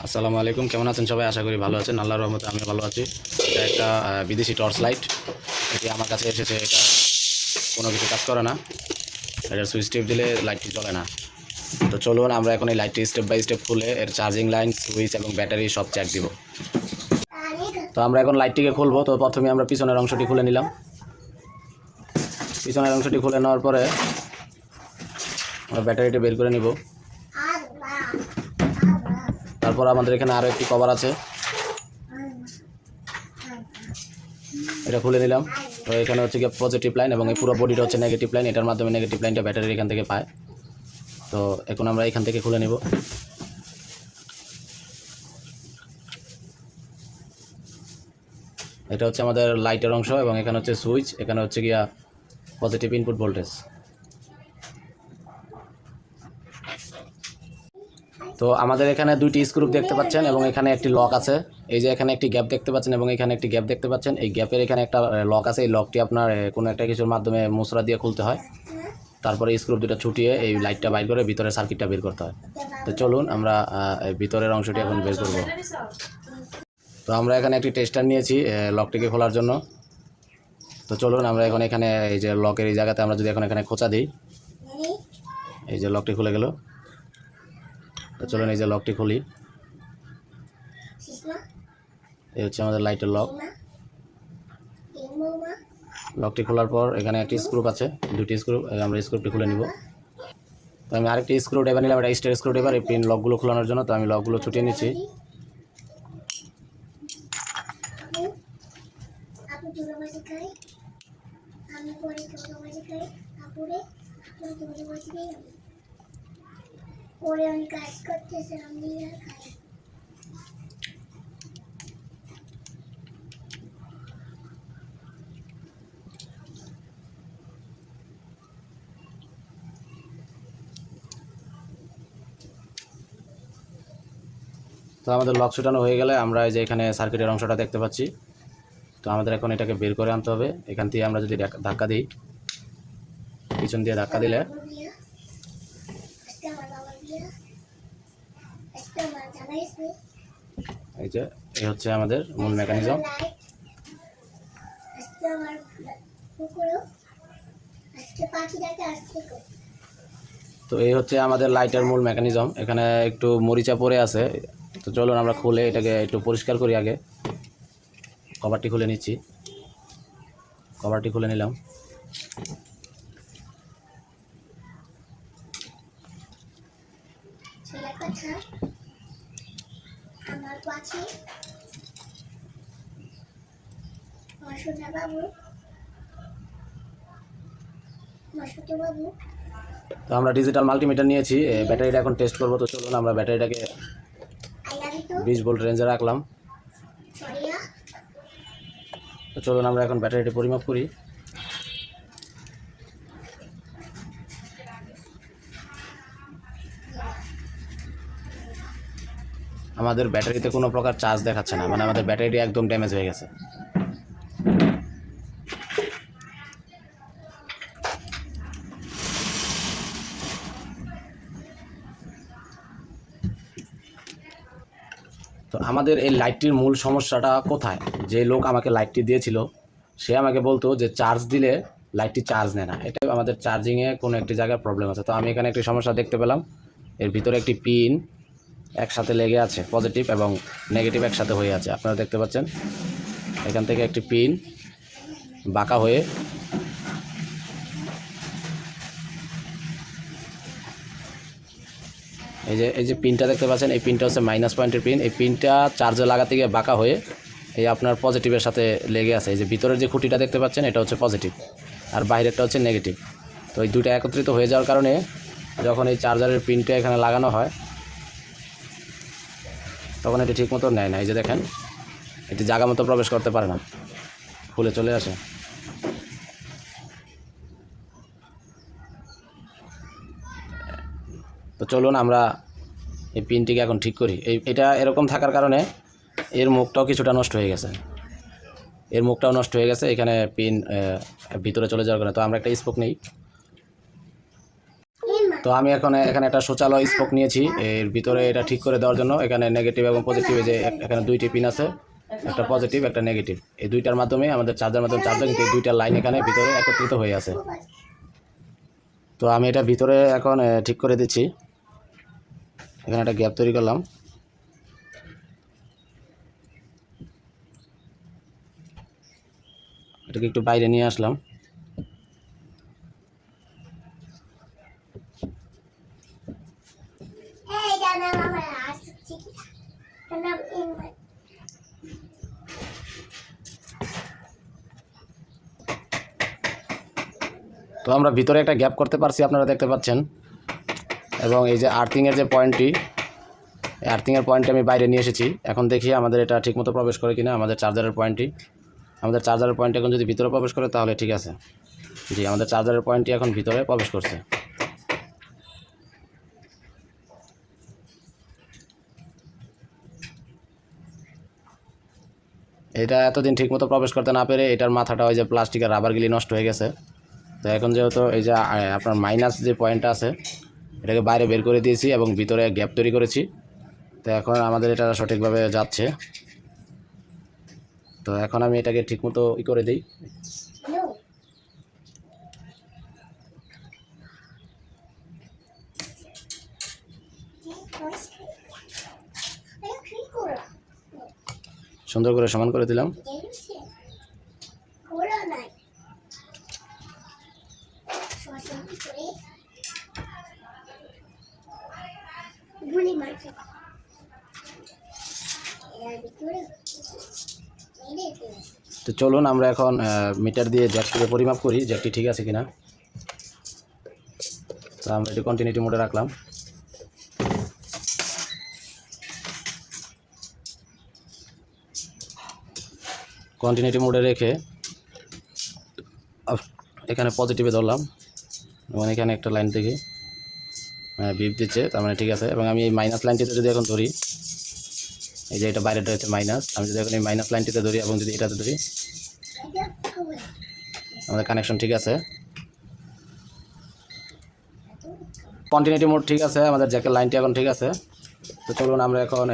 আসসালামু আলাইকুম, কেমন আছেন সবাই? আশা করি ভালো আছেন। আল্লাহর রহমতে আমি ভালো আছি। এটা একটা বিদেশি টর্চ লাইট। এটি আমার কাছে এসেছে। এটা কোনো কিছু কাজ করে না। এটার সুইচ টিপ দিলে লাইটটি জ্বলে না। তো চলুন আমরা এখন এই লাইটটি স্টেপ বাই স্টেপ খুলে এর চার্জিং লাইন, সুইচ এবং ব্যাটারি সব চেক দিব। তো আমরা এখন লাইটটিকে খুলবো। তো প্রথমে আমরা পিছনের অংশটি খুলে নিলাম। পিছনের অংশটি খুলে নেওয়ার পরে আমরা ব্যাটারিটি বের করে নিব। তারপর আমাদের এখানে আরও একটি কভার আছে, এটা খুলে নিলাম। তো এখানে হচ্ছে গিয়ে পজিটিভ লাইন এবং এই পুরো বডিটা হচ্ছে নেগেটিভ লাইন। এটার মাধ্যমে নেগেটিভ লাইনটা ব্যাটারির এখান থেকে পায়। তো এখন আমরা এখান থেকে খুলে নিব। এটা হচ্ছে আমাদের লাইটের অংশ এবং এখানে হচ্ছে সুইচ, এখানে হচ্ছে গিয়া পজিটিভ ইনপুট ভোল্টেজ। তো আমাদের এখানে দুইটি স্ক্রু দেখতে পাচ্ছেন এবং এখানে একটি লক আছে। এই যে এখানে একটি গ্যাপ দেখতে পাচ্ছেন এবং এখানে একটি গ্যাপ দেখতে পাচ্ছেন। এই গ্যাপের এখানে একটা লক আছে। এই লকটি আপনার কোনো একটা কিছুর মাধ্যমে মুসরা দিয়ে খুলতে হয়। তারপরে স্ক্রু দুটো ছুটিয়ে এই লাইটটা বাইর করে ভিতরে সার্কিটটা বের করতে হয়। তো চলুন আমরা ভিতরের অংশটি এখন বের করব। তো আমরা এখানে একটি টেস্টার নিয়েছি লকটিকে খোলার জন্য। তো চলুন আমরা এখন এখানে এই যে লকের এই জায়গাতে আমরা যদি এখন এখানে খোঁচা দিই, এই যে লকটি খুলে গেল। তো চলুন এই যে লকটি খুলি। এই হচ্ছে আমাদের লাইটের লক। লকটি খোলার পর এখানে একটি স্ক্রু আছে, দুটি স্ক্রু। আমরা স্ক্রুটি খুলে নিব। তো আমি আরেকটি স্ক্রু ড্রাইভার নিলাম, এটা স্টার স্ক্রু ড্রাইভার, এই পিন লকগুলো খোলানোর জন্য। তো আমি লকগুলো ছুটিয়ে নিচ্ছি। তো আমাদের লক ছুটানো হয়ে গেলে আমরা এই যে এখানে সার্কিটের অংশটা দেখতে পাচ্ছি। তো আমাদের এখন এটাকে বের করে আনতে হবে। এখান থেকে আমরা যদি ধাক্কা দিই, পিছন দিয়ে ধাক্কা দিলে এই যে এই হচ্ছে আমাদের মূল মেকানিজম। তো এই হচ্ছে আমাদের লাইটের মূল মেকানিজম। এখানে একটু মরিচা পড়ে আছে। তো চলুন আমরা খুলে এটাকে একটু পরিষ্কার করি। আগে কভারটি খুলে নিচ্ছি। কভারটি খুলে নিলাম। তো আমরা ডিজিটাল মাল্টিমিটার নিয়েছি, ব্যাটারিটা এখন টেস্ট করবো। তো চলুন আমরা ব্যাটারিটাকে 20 ভোল্ট রেঞ্জে রাখলাম। তো চলুন আমরা এখন ব্যাটারিটি পরিমাপ করি। আমাদের ব্যাটারিতে কোনো প্রকার চার্জ দেখাচ্ছে না, মানে আমাদের ব্যাটারিটি একদম ড্যামেজ হয়ে গেছে। তো আমাদের এই লাইটটির মূল সমস্যাটা কোথায়? যে লোক আমাকে লাইটটি দিয়েছিল সে আমাকে বলতো যে চার্জ দিলে লাইটটি চার্জ নেয় না। এটা আমাদের চার্জিংয়ে কোনো একটি জায়গায় প্রবলেম আছে। তো আমি এখানে একটি সমস্যা দেখতে পেলাম। এর ভিতরে একটি পিন একসাথে লেগে আছে, পজিটিভ এবং নেগেটিভ একসাথে হয়ে আছে। আপনারা দেখতে পাচ্ছেন এখান থেকে একটি পিন বাঁকা হয়ে এই যে পিনটা দেখতে পাচ্ছেন, এই পিনটা হচ্ছে মাইনাস পয়েন্টের পিন। এই পিনটা চার্জে লাগাতে গিয়ে বাঁকা হয়ে এই আপনার পজিটিভের সাথে লেগে আছে। এই যে ভিতরের যে খুঁটিটা দেখতে পাচ্ছেন এটা হচ্ছে পজিটিভ আর বাইরেরটা হচ্ছে নেগেটিভ। তো এই দুটো একত্রিত হয়ে যাওয়ার কারণে যখন এই চার্জারের পিনটা এখানে লাগানো হয় তখন এটি ঠিক মতো নেয় না। এই যে দেখেন এটি জায়গা মতো প্রবেশ করতে পারে না, খুলে চলে আসে। তো চলুন আমরা এই পিনটিকে এখন ঠিক করি। এটা এরকম থাকার কারণে এর মুখটাও কিছুটা নষ্ট হয়ে গেছে। এর মুখটাও নষ্ট হয়ে গেছে, এখানে পিন ভিতরে চলে যাওয়ার কারণে। তো আমরা একটা স্পোক নিই। তো তো আমি এখন এখানে একটা শৌচালয় স্পোক নিয়েছি, এর ভিতরে এটা ঠিক করে দেওয়ার জন্য। এখানে নেগেটিভ এবং পজিটিভ, যে এখানে দুইটি পিন আছে, একটা পজিটিভ একটা নেগেটিভ। এই দুইটার মাধ্যমে আমাদের চার্জার মাধ্যমে চার্জার, কিন্তু এই দুইটা লাইন এখানে ভিতরে একত্রিত হয়ে আছে। তো আমি এটা ভিতরে এখন ঠিক করে দিচ্ছি। এখানে একটা গ্যাপ তৈরি করলাম। এটাকে একটু বাইরে নিয়ে আসলাম। তো আমরা ভিতরে একটা গ্যাপ করতে পারছি, আপনারা দেখতে পাচ্ছেন। এবং এই যে আর্থিংয়ের যে পয়েন্টটি, এই আর্থিংয়ের পয়েন্টটি আমি বাইরে নিয়ে এসেছি। এখন দেখি আমাদের এটা ঠিকমতো প্রবেশ করে কিনা, আমাদের চার্জারের পয়েন্টটি। আমাদের চার্জারের পয়েন্ট এখন যদি ভিতরে প্রবেশ করে তাহলে ঠিক আছে। জি, আমাদের চার্জারের পয়েন্টটি এখন ভিতরে প্রবেশ করছে। এটা এতদিন ঠিকমতো প্রবেশ করতে না পেরে এটার মাথাটা ওই যে প্লাস্টিকের রাবারগুলি নষ্ট হয়ে গেছে। তো এখন যেহেতু এই যে আপনার মাইনাস যে পয়েন্টটা আছে, এটাকে বাইরে বের করে দিয়েছি এবং ভিতরে গ্যাপ তৈরি করেছি। তো এখন আমাদের এটা সঠিকভাবে যাচ্ছে। তো এখন আমি এটাকে ঠিকমতো করে দিই। সুন্দর করে সমান করে দিলাম। তো চলুন আমরা এখন মিটার দিয়ে জ্যাকটিকে পরিমাপ করি, জ্যাকটি ঠিক আছে কিনা। তো আমরা এটি কন্টিনিউটি মোডে রাখলাম। কন্টিনিউটি মোডে রেখে এখানে পজিটিভে ধরলাম এবং এখানে একটা লাইন থেকে বিপ দিচ্ছে, তার মানে ঠিক আছে। এবং আমি এই মাইনাস লাইনটিতে যদি এখন ধরি, এই যে এটা বাইরেটা হচ্ছে মাইনাস, আমি যদি এখন এই মাইনাস লাইনটিতে ধরি এবং যদি এটাতে ধরি, আমাদের কানেকশন ঠিক আছে। কন্টিনিউটি মোড ঠিক আছে, আমাদের জ্যাকের লাইনটি এখন ঠিক আছে। তো চলুন আমরা এখন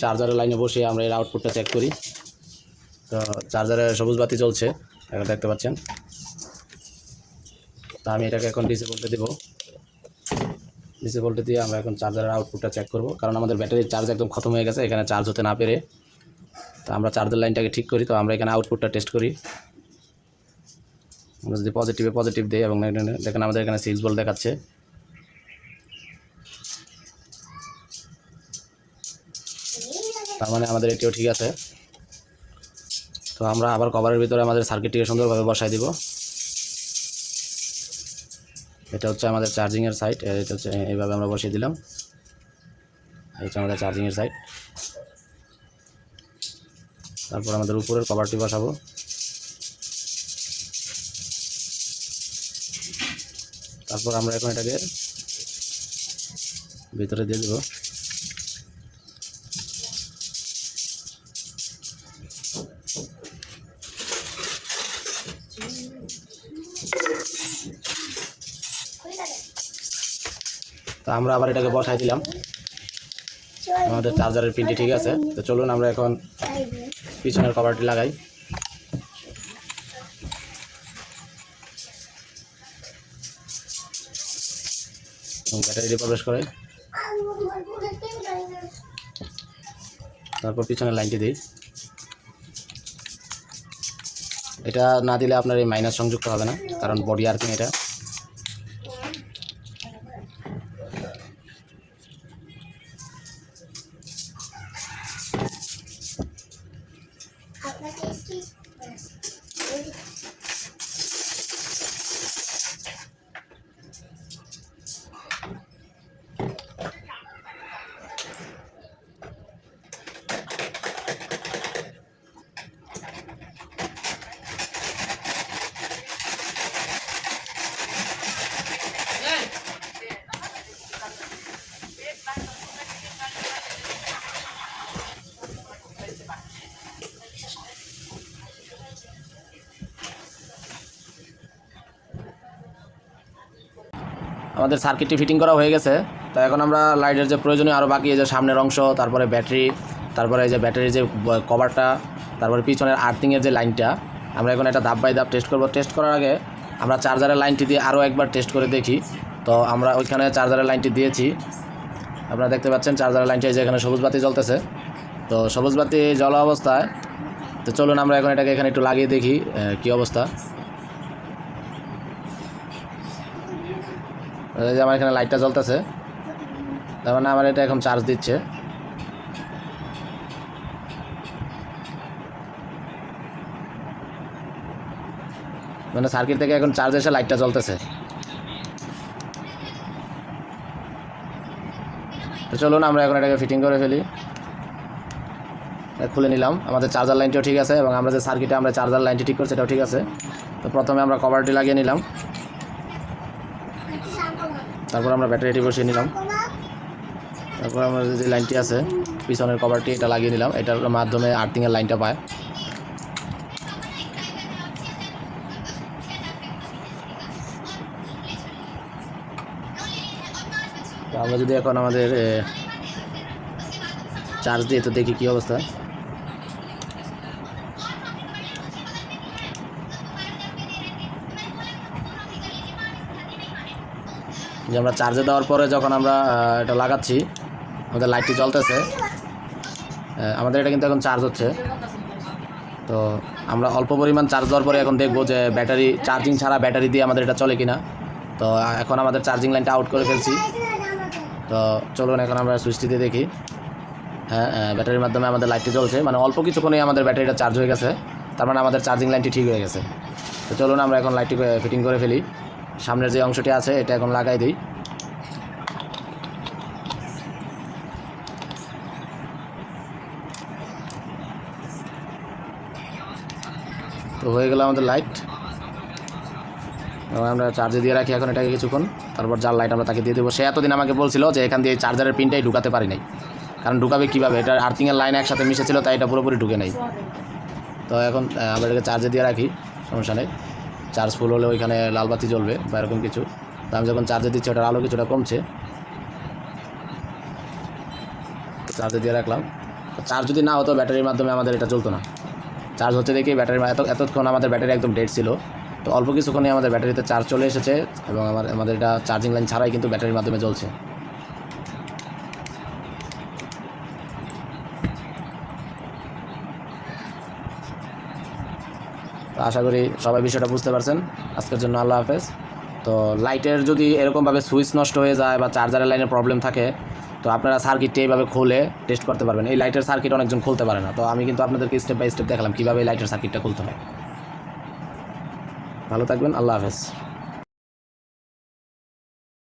চার্জারের লাইনে বসে আমরা এর আউটপুটটা চেক করি। তো চার্জারের সবুজ বাতি জ্বলছে, এখন দেখতে পাচ্ছেন। তো আমি এটাকে এখন ডিসি ভোল্টে দেবো। ডিসি ভোল্টে দিয়ে আমরা এখন চার্জারের আউটপুটটা চেক করব, কারণ আমাদের ব্যাটারির চার্জ একদম খতম হয়ে গেছে এখানে চার্জ হতে না পেরে। তো আমরা চার্জার লাইনটাকে ঠিক করি। তো আমরা এখানে আউটপুটটা টেস্ট করি। আমরা যদি পজিটিভ দিই এবং দেখেন আমাদের এখানে 6 ভোল্ট দেখাচ্ছে। তার মানে আমাদের এটিও ঠিক আছে। তো আমরা আবার কভারের ভিতরে আমাদের সার্কিটটিকে সুন্দরভাবে বসাই দিব। এটা হচ্ছে আমাদের চার্জিংয়ের সাইড, এটা হচ্ছে এইভাবে আমরা বসিয়ে দিলাম। এই হচ্ছে আমাদের চার্জিংয়ের সাইড। তারপর আমাদের উপরের কভারটি বসাবো। তারপর আমরা এখন এটাকে ভিতরে দিয়ে দেব। তো আমরা আবার এটাকে বসাই দিলাম। আমাদের চার্জারের পিনটি ঠিক আছে। তো চলুন আমরা এখন পিছনের কভারটি লাগাই। ব্যাটারি প্রবেশ করে, তারপর পিছনের লাইনটি দিই। এটা না দিলে আপনার এই মাইনাস সংযুক্ত হবে না, কারণ বডি আর্থিং এটা। আমাদের সার্কিটটি ফিটিং করা হয়ে গেছে। তো এখন আমরা লাইটের যে প্রয়োজনীয় আরও বাকি, এই যে সামনের অংশ, তারপরে ব্যাটারি, তারপরে এই যে ব্যাটারির যে কভারটা, তারপরে পিছনের আর্থিংয়ের যে লাইনটা, আমরা এখন এটা ধাপ বাই ধাপ টেস্ট করব। টেস্ট করার আগে আমরা চার্জারের লাইনটি দিয়ে আরও একবার টেস্ট করে দেখি। তো আমরা ওইখানে চার্জারের লাইনটি দিয়েছি, আপনারা দেখতে পাচ্ছেন চার্জারের লাইনটি, যে এখানে সবুজ বাতি জ্বলতেছে। তো সবুজ বাতি জ্বলা অবস্থায়, তো চলুন আমরা এখন এটাকে এখানে একটু লাগিয়ে দেখি কী অবস্থা। এই যে আমার এখানে লাইটটা জ্বলতেছে, তার মানে আমার এটা এখন চার্জ দিচ্ছে। মানে সার্কিট থেকে এখন চার্জ এসে লাইটটা জ্বলতেছে। তো চলুন আমরা এখন এটাকে ফিটিং করে ফেলি। খুলে নিলাম, আমাদের চার্জার লাইনটিও ঠিক আছে এবং আমরা যে সার্কিটে আমরা চার্জার লাইনটি ঠিক করছি এটাও ঠিক আছে। তো প্রথমে আমরা কভারটি লাগিয়ে নিলাম, তারপর আমরা ব্যাটারিটি বসিয়ে নিলাম, তারপর আমরা যে লাইনটি আছে পিছনের কভারটি এটা লাগিয়ে নিলাম। এটার মাধ্যমে আর্থিংয়ের লাইনটা পায়। তো আমরা যদি এখন আমাদের চার্জ দিয়ে তো দেখি কী অবস্থা। যে আমরা চার্জে দেওয়ার পরে যখন আমরা এটা লাগাচ্ছি, আমাদের লাইটটি জ্বলতেছে, আমাদের এটা কিন্তু এখন চার্জ হচ্ছে। তো আমরা অল্প পরিমাণ চার্জ দেওয়ার পরে এখন দেখবো যে ব্যাটারি চার্জিং ছাড়া ব্যাটারি দিয়ে আমাদের এটা চলে কিনা। তো এখন আমাদের চার্জিং লাইনটা আউট করে ফেলছি। তো চলুন এখন আমরা সুইচটি দিয়ে দেখি। হ্যাঁ, ব্যাটারির মাধ্যমে আমাদের লাইটটি জ্বলছে, মানে অল্প কিছুক্ষণেই আমাদের ব্যাটারিটা চার্জ হয়ে গেছে, তার মানে আমাদের চার্জিং লাইনটি ঠিক হয়ে গেছে। তো চলুন আমরা এখন লাইটটি ফিটিং করে ফেলি। সামনের যে অংশটি আছে এটা এখন লাগাই দিই। তো হয়ে গেল আমাদের লাইট, এবং আমরা চার্জে দিয়ে রাখি এখন এটাকে কিছুক্ষণ, তারপর যার লাইট আমরা তাকে দিয়ে দেবো। সে এতদিন আমাকে বলছিল যে এখান দিয়ে চার্জারের পিনটাই ঢুকাতে পারি নাই, কারণ ঢুকাবে কীভাবে, এটা আর্থিংয়ের লাইন একসাথে মিশেছিল, তাই এটা পুরোপুরি ঢুকে নেই। তো এখন আমরা এটাকে চার্জে দিয়ে রাখি, সমস্যা নেই। চার্জ ফুল হলে ওইখানে লাল বাতি জ্বলবে বা এরকম কিছু। তো আমি যখন চার্জে দিচ্ছি ওটার আলো কিছুটা কমছে, চার্জে দিয়ে রাখলাম। চার্জ যদি না হতো ব্যাটারির মাধ্যমে আমাদের এটা চলতো না। চার্জ হচ্ছে দেখি ব্যাটারির এতক্ষণ আমাদের ব্যাটারি একদম ডেড ছিল। তো অল্প কিছুক্ষণে আমাদের ব্যাটারিতে চার্জ চলে এসেছে এবং আমাদের এটা চার্জিং লাইন ছাড়াই কিন্তু ব্যাটারির মাধ্যমে জ্বলছে। তো আশা করি সবাই বিষয়টা বুঝতে পারছেন। আজকের জন্য আল্লাহ হাফেজ। তো লাইটের যদি এরকমভাবে সুইচ নষ্ট হয়ে যায় বা চার্জারের লাইনের প্রবলেম থাকে, তো আপনারা সার্কিটটি এইভাবে খুলে টেস্ট করতে পারবেন। এই লাইটের সার্কিট অনেকজন খুলতে পারে না, তো আমি কিন্তু আপনাদেরকে স্টেপ বাই স্টেপ দেখালাম কীভাবে এই লাইটের সার্কিটটা খুলতে হয়। ভালো থাকবেন, আল্লাহ হাফেজ।